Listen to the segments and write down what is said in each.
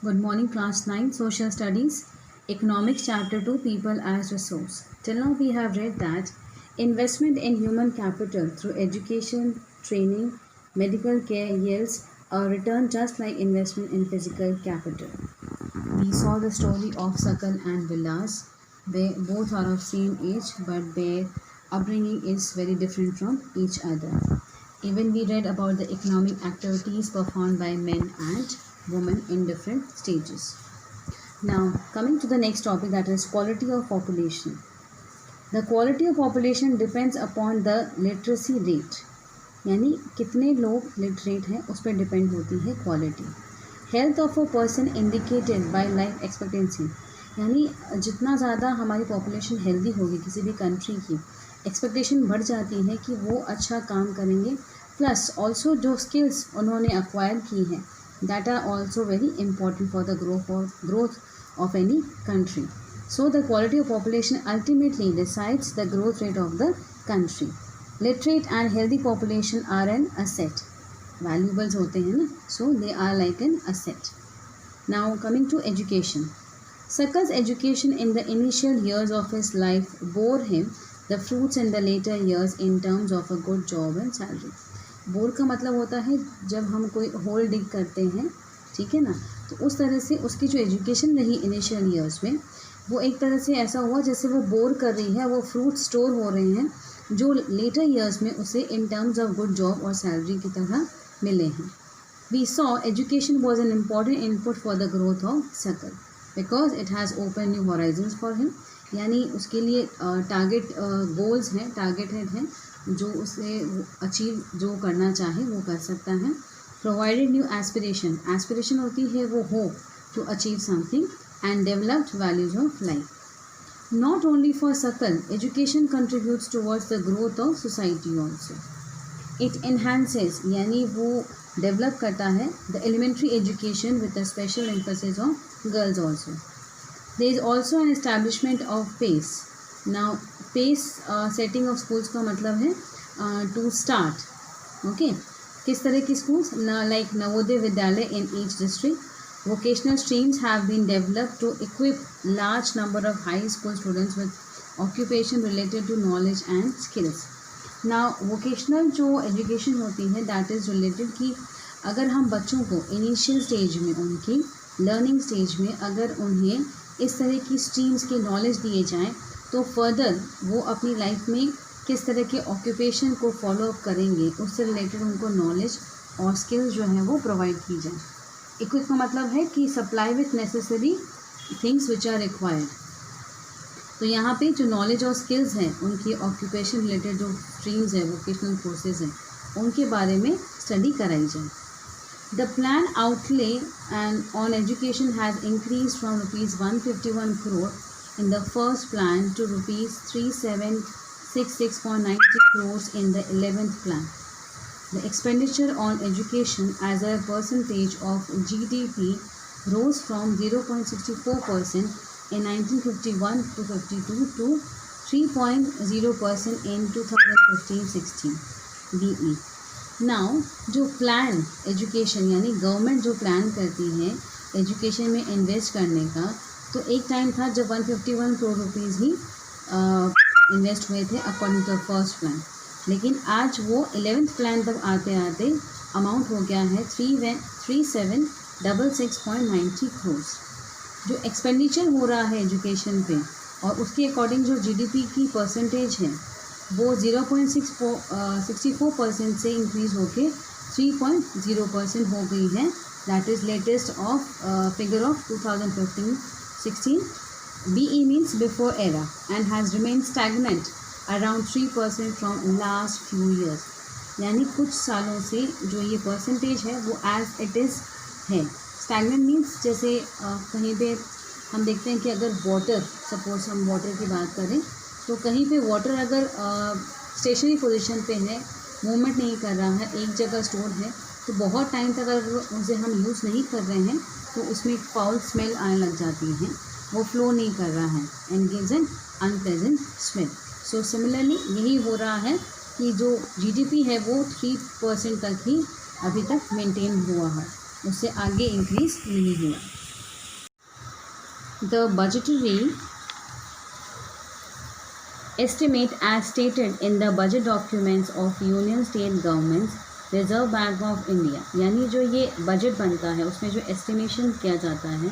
Good morning, class 9, Social Studies, Economics, Chapter 2, People as Resource. Till now, we have read that investment in human capital through education, training, medical care yields a return just like investment in physical capital. We saw the story of Sakal and Vilas. They both are of same age, but their upbringing is very different from each other. Even we read about the economic activities performed by men and women in different stages. Now, coming to the next topic, that is quality of population. The quality of population depends upon the literacy rate. यानी कितने लोग literate हैं उस पर depend होती है quality. Health of a person indicated by life expectancy, यानी जितना ज़्यादा हमारी पॉपुलेशन हेल्दी होगी किसी भी कंट्री की, एक्सपेक्टेशन बढ़ जाती है कि वो अच्छा काम करेंगे. प्लस ऑल्सो जो स्किल्स उन्होंने अक्वायर की हैं that are also very important for the growth of any country. So the quality of population ultimately decides the growth rate of the country. Literate and healthy population are an asset. Valuables होते हैं ना, so they are like an asset. Now coming to education. Sakal's education in the initial years of his life bore him the fruits in the later years in terms of a good job and salary. Bore का मतलब होता है जब हम कोई whole डिग करते हैं, ठीक है ना, तो उस तरह से उसकी जो एजुकेशन रही इनिशियल ईयर्स में वो एक तरह से ऐसा हुआ जैसे वो बोर कर रही है, वो फ्रूट स्टोर हो रहे हैं जो लेटर ईयर्स में उसे in terms of good job और सैलरी की तरह मिले हैं. We saw education was an important input for the growth of सकल because it has open new horizons for him. यानी उसके लिए टारगेट गोल्स हैं, टारगेटेड हैं जो उसे अचीव जो करना चाहे वो कर सकता है. प्रोवाइडेड न्यू एस्पिरेशन, एस्पिरेशन होती है वो hope to achieve something and developed values of life. Not only for Sakal, education contributes towards the growth of society also. It enhances, यानी वो develop करता है the elementary education with a special emphasis on girls also. There is also an establishment of PACE. Now PACE setting of schools का मतलब है to start. Okay, किस तरह की schools? Like Navodaya Vidyalaya in each district. Vocational streams have been developed to equip large number of high school students with occupation related to knowledge and skills. Now vocational जो education होती है that is related कि अगर हम बच्चों को initial stage में उनकी learning stage में अगर उन्हें इस तरह की streams के knowledge दिए जाएँ तो further वो अपनी life में किस तरह के occupation को follow up करेंगे उससे related उनको knowledge और skills जो है वो provide की जाए. इक्विप का मतलब है कि supply with necessary things which are required. तो यहाँ पे जो नॉलेज और स्किल्स हैं उनकी ऑक्यूपेशन रिलेटेड जो स्ट्रीम्स हैं वोकेशनल कोर्सेज हैं उनके बारे में स्टडी कराई जाए. The plan outlay and on education has increase from ₹151 crore in the first plan to ₹3766.90 crores in the 11th plan. The expenditure on education as a percentage of GDP rose from 0.64% in 1951 to 52 to 3.0% in 2015-16 BE. Now जो plan education यानी government जो plan करती है education में invest करने का, तो एक टाइम था जब 151 करोड़ रुपीज़ ही इन्वेस्ट हुए थे अकॉर्डिंग टू फर्स्ट प्लान. लेकिन आज वो 11th प्लान तक आते आते अमाउंट हो गया है 3766.90 crores. जो एक्सपेंडिचर हो रहा है एजुकेशन पे और उसके अकॉर्डिंग जो जीडीपी की परसेंटेज है वो 0.64% से इंक्रीज़ होके 3.0% हो गई है. That is latest of figure of 2015-16. BE means before era and has remain stagnant around 3% from last few years. यानी कुछ सालों से जो ये परसेंटेज है वो एज इट इज़ है. स्टैगनेंट मीन्स जैसे कहीं पे हम देखते हैं कि अगर वाटर, सपोज हम वाटर की बात करें तो कहीं पे वाटर अगर स्टेशनरी पोजीशन पे है, मूवमेंट नहीं कर रहा है, एक जगह स्टोर है, तो बहुत टाइम तक अगर उसे हम यूज़ नहीं कर रहे हैं तो उसमें एक फाउल स्मेल आने लग जाती है, वो फ्लो नहीं कर रहा है and gives an unpleasant smell. So similarly यही हो रहा है कि जो जीडीपी है वो 3% तक ही अभी तक मेंटेन हुआ है, उससे आगे इंक्रीज़ नहीं हुआ. The budgetary estimate as stated in the budget documents of union state governments, reserve bank of India, यानी जो ये बजट बनता है उसमें जो एस्टिमेशन किया जाता है,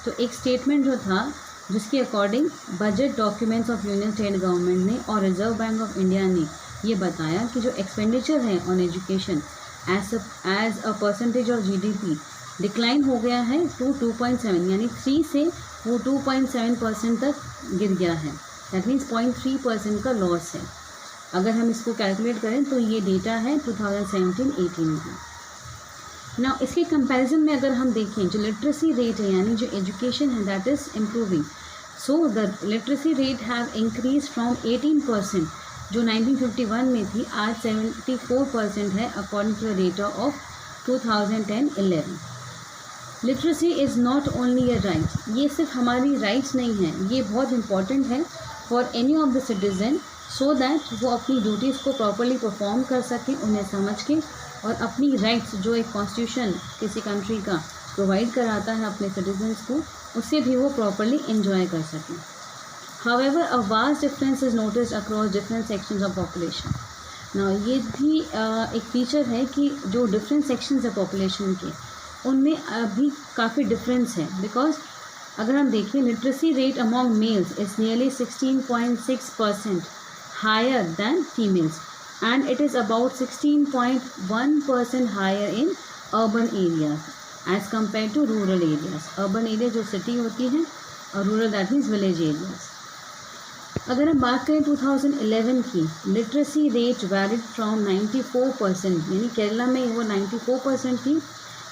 तो एक स्टेटमेंट जो था जिसके according budget documents of union state government ने और रिजर्व बैंक ऑफ इंडिया ने ये बताया कि जो एक्सपेंडिचर है on education as a percentage of GDP decline हो गया है टू 2.7, यानी 3 से वो 2.7% तक गिर गया है। दैट मीन्स 0.3% का लॉस है। अगर हम इसको कैलकुलेट करें तो ये डेटा है 2017-18 का। ना इसके कंपैरिजन में अगर हम देखें जो लिटरेसी रेट है यानी जो एजुकेशन है that is improving. So the literacy rate have increase from 18% जो 1951 में थी, आज 74% है according to the data of 2010-11। Literacy is not only a right, ये सिर्फ हमारी राइट्स नहीं है, ये बहुत इंपॉर्टेंट है for any of the citizen, so that वो अपनी ड्यूटीज़ को प्रॉपरली परफॉर्म कर सकें उन्हें समझ के, और अपनी राइट्स जो एक कॉन्स्टिट्यूशन किसी कंट्री का प्रोवाइड कराता है अपने सिटीजन्स को, उससे भी वो प्रॉपरली एंजॉय कर सकें। However a vast difference is noticed across different sections of population. ना ये भी एक फीचर है कि जो डिफरेंट सेक्शंस है पॉपुलेशन के उनमें अभी काफ़ी डिफरेंस है, बिकॉज अगर हम देखें literacy rate among males is nearly 16.6% higher than females, and it is about 16.1% higher in urban areas as compared to rural areas. Urban area जो city होती है और rural that means village areas. अगर हम बात करें 2011 की, लिटरेसी रेट वेरिड फ्रॉम 94%, यानी केरला में वो 94% थी,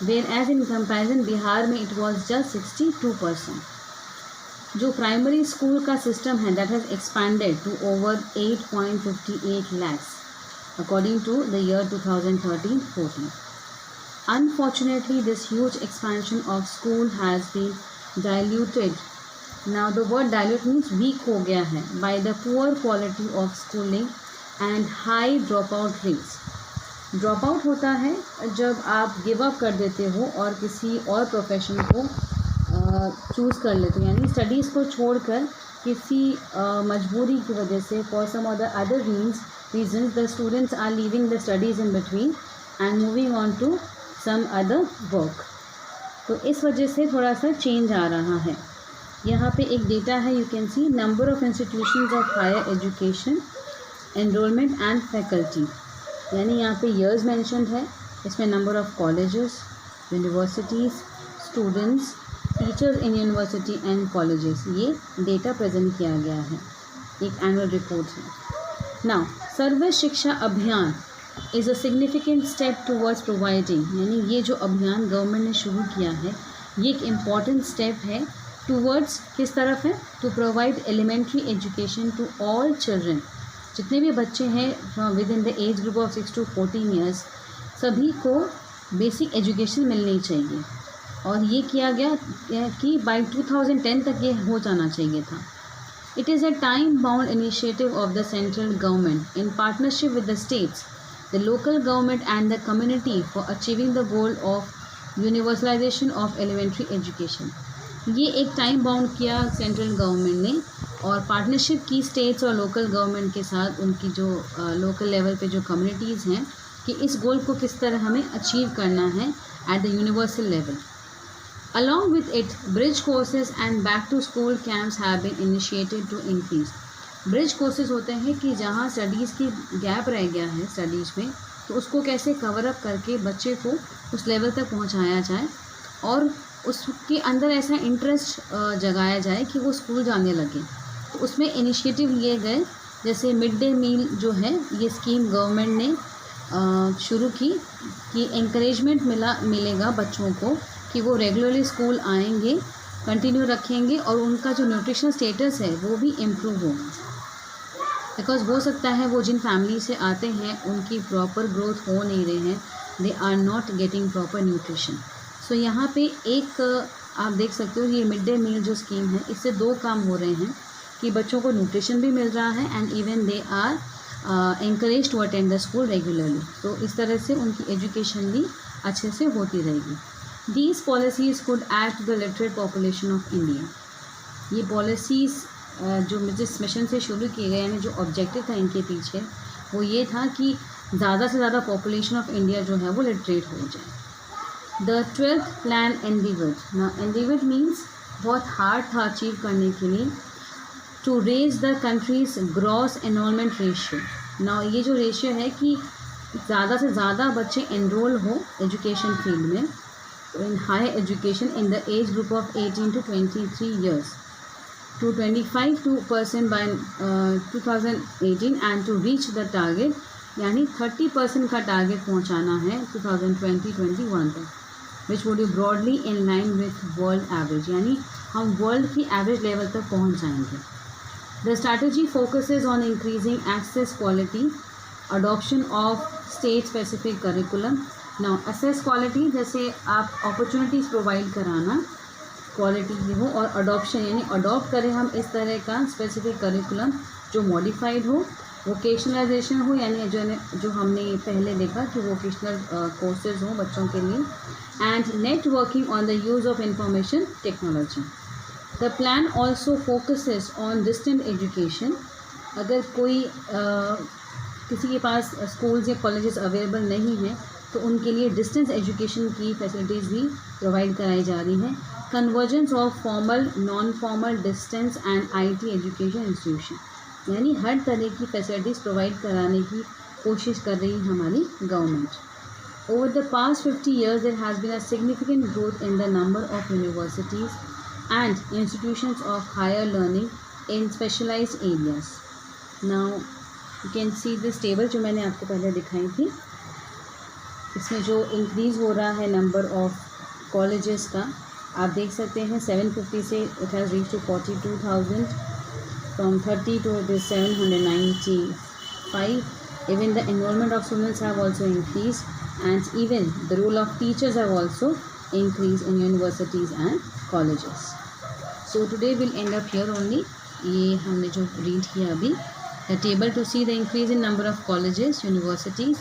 where as in comparison Bihar में इट वॉज जस्ट 62%। जो प्राइमरी स्कूल का सिस्टम है that has expanded to over 8.58 lakhs according to the year 2013-14। Unfortunately this huge expansion of school has been diluted, now the word dilute means weak हो गया है, by the poor quality of schooling and high drop out rates. Drop out होता है जब आप give up कर देते हो और किसी और प्रोफेशन को चूज़ कर लेते हो, यानी स्टडीज़ को छोड़कर किसी मजबूरी की वजह से for some other reasons the students are leaving the studies in between and moving on to some other work. तो इस वजह से थोड़ा सा चेंज आ रहा है। यहाँ पे एक डेटा है, you can see number of institutions of higher education, enrollment and faculty, यानी यहाँ पे ईयर्स मेंशन्ड है, इसमें number of colleges, universities, students, teachers in university and colleges, ये डेटा प्रेजेंट किया गया है, एक एनुअल रिपोर्ट है। Now Sarva Shiksha Abhiyan is a significant step towards providing, यानी ये जो अभियान गवर्नमेंट ने शुरू किया है ये एक इम्पॉर्टेंट स्टेप है टूवर्ड्स किस तरफ है, to provide elementary education to all children, जितने भी बच्चे हैं within the age group of 6 to 14 years, सभी को बेसिक एजुकेशन मिलनी चाहिए। और ये किया गया कि बाय 2010 तक ये हो जाना चाहिए था। It is a time bound initiative of the central government in partnership with the states, the local government and the community for achieving the goal of universalisation of elementary education. ये एक time bound किया central government ने और partnership की states और local government के साथ, उनकी जो लोकल लेवल पे जो कम्युनिटीज़ हैं, कि इस गोल को किस तरह हमें अचीव करना है at the universal level. Along with it, bridge courses and back to school camps have been initiated to increase. Bridge courses होते हैं कि जहाँ स्टडीज़ की गैप रह गया है स्टडीज़ में, तो उसको कैसे कवर अप करके बच्चे को उस लेवल तक पहुँचाया जाए और उसके अंदर ऐसा इंटरेस्ट जगाया जाए कि वो स्कूल जाने लगे। तो उसमें इनिशिएटिव लिए गए, जैसे मिड डे मील जो है ये स्कीम गवर्नमेंट ने शुरू की कि इंकरेजमेंट मिलेगा बच्चों को कि वो रेगुलरली स्कूल आएंगे, कंटिन्यू रखेंगे और उनका जो न्यूट्रिशनल स्टेटस है वो भी इम्प्रूव होगा। बिकॉज हो सकता है वो जिन फैमिली से आते हैं उनकी प्रॉपर ग्रोथ हो नहीं रहे हैं, they are not getting proper nutrition. So यहाँ पे एक आप देख सकते हो ये मिड डे मील जो स्कीम है, इससे दो काम हो रहे हैं कि बच्चों को न्यूट्रिशन भी मिल रहा है and even they are encouraged to attend the school regularly. तो इस तरह से उनकी एजुकेशन भी अच्छे से होती रहेगी। These policies could add to the literate population of India. ये पॉलिसीज़ जो जिस मिशन से शुरू किए गए, यानी जो ऑब्जेक्टिव था इनके पीछे, वो ये था कि ज़्यादा से ज़्यादा पॉपुलेशन ऑफ इंडिया जो है वो लिटरेट हो जाए। द 12th प्लान एनडीवर्ड, ना एनडीवर्ड मीन्स बहुत हार्ड था अचीव करने के लिए, to raise the country's gross enrollment ratio. ना ये जो रेशियो है कि ज़्यादा से ज़्यादा बच्चे एनरोल हो एजुकेशन फील्ड में, in higher education in the age group of 18 to 23 years to 25% by 2018 and to reach the target, यानी 30% का टारगेट पहुंचाना है 2020-21 तक, which would be broadly in line with world average, यानी हम वर्ल्ड की एवरेज लेवल तक पहुंच जाएंगे। The strategy focuses on increasing access, quality, adoption of state specific curriculum. Now assess quality, जैसे आप अपॉर्चुनिटीज़ प्रोवाइड कराना क्वालिटी की हो, और अडॉप्शन यानी अडॉप्ट करें हम इस तरह का स्पेसिफिक करिकुलम जो मॉडिफाइड हो, वोकेशनलाइजेशन हो, यानी जो हमने पहले देखा कि वोकेशनल कोर्सेज हों बच्चों के लिए, and networking on the use of information technology. The plan also focuses on distant education. अगर कोई किसी के पास स्कूल्स या कॉलेजेस अवेलेबल नहीं हैं तो उनके लिए डिस्टेंस एजुकेशन की फैसिलिटीज़ भी प्रोवाइड कराई जा रही हैं। Convergence of formal, non formal, distance and IT education institution, यानी हर तरह की फैसिलिटीज़ प्रोवाइड कराने की कोशिश कर रही है हमारी government. Over the past 50 years there has been a significant growth in the number of universities and institutions of higher learning in specialised areas. Now you can see this table जो मैंने आपको पहले दिखाई थी, इसमें जो इंक्रीज़ हो रहा है नंबर ऑफ़ कॉलेजेस का, आप देख सकते हैं 750 से it has reach to 42,000, from 30 to it is 795। Even the enrollment of students have also increase, and even the role of teachers have also increase in universities and colleges. So today will end up here only. ये हमने जो read किया अभी, the table to see the increase in number of colleges, universities,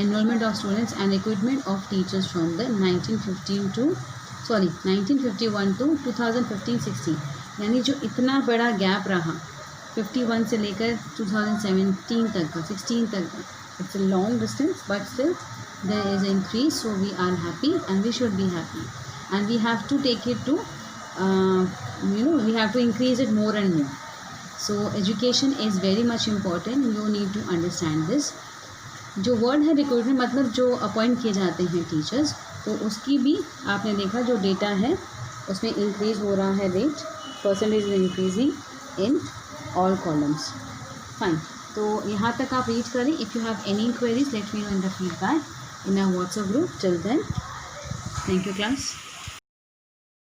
enrollment of students and recruitment of teachers from the 1951 to 2015-16, यानी जो इतना बड़ा gap रहा 51 से लेकर 2017 तक का, 16 तक का, it's a long distance but still there is increase, so we are happy and we should be happy and we have to take it to we have to increase it more and more. So education is very much important, you need to understand this. जो word है recruitment, मतलब जो appoint किए जाते हैं teachers, तो उसकी भी आपने देखा जो डेटा है उसमें इंक्रीज़ हो रहा है rate, percentage is increasing in all columns. Fine, तो यहाँ तक आप रीच करें। If you have any queries let me know in the feedback in our WhatsApp group. Till then, thank you class.